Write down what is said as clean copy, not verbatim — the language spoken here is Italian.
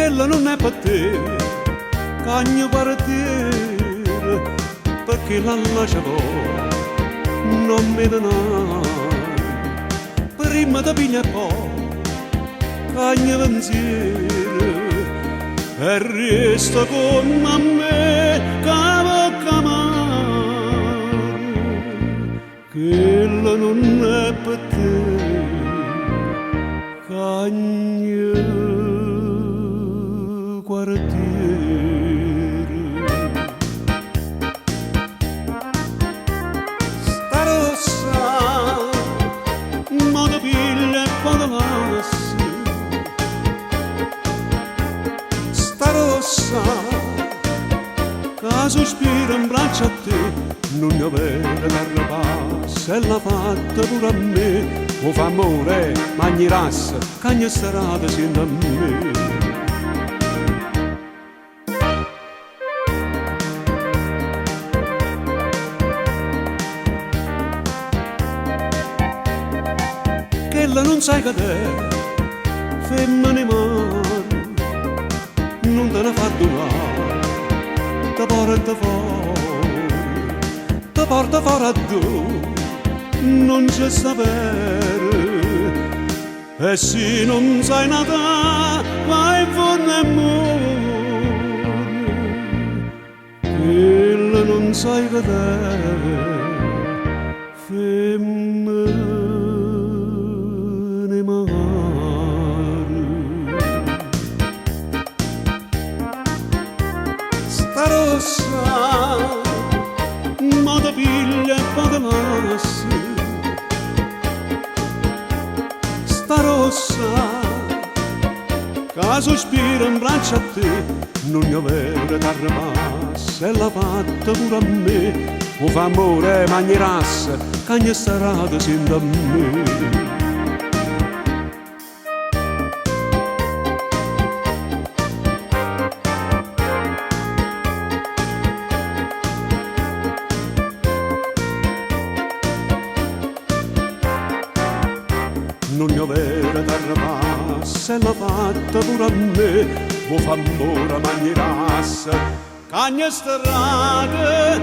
quella non è per te, cagno partire, perché la lasciavo, non mi donai, prima da piglia poi, cagno pensiero, e resta con me, cavocca amare, quella non è per te, cagno quartiere. Sta rossa, modo piglia e modo lassi. Sta rossa, che sospira in braccio a te, non ne avere terra passa, e l'ha fatta pure a me. O fa amore, mangiarassa, cagna serata siendo a me. Quella non sai cadere, femmine mare, non te ne fa durare, te porta fuori a tu, non c'è sapere, e se non sai nata, vai fuori e muore, quella non sai cadere, femmine. Sta rossa, modo piglia e modo lassi. Sta rossa, che sospira in braccio a te, non ne avere terra passa, e l'ha fatta pure a me. O fa amore, mangiarassa, cagna starata siendo a me. Non ne avere terra passa, e l'ha fatta pure a me. O fa amore, mangiarassa, cagna starata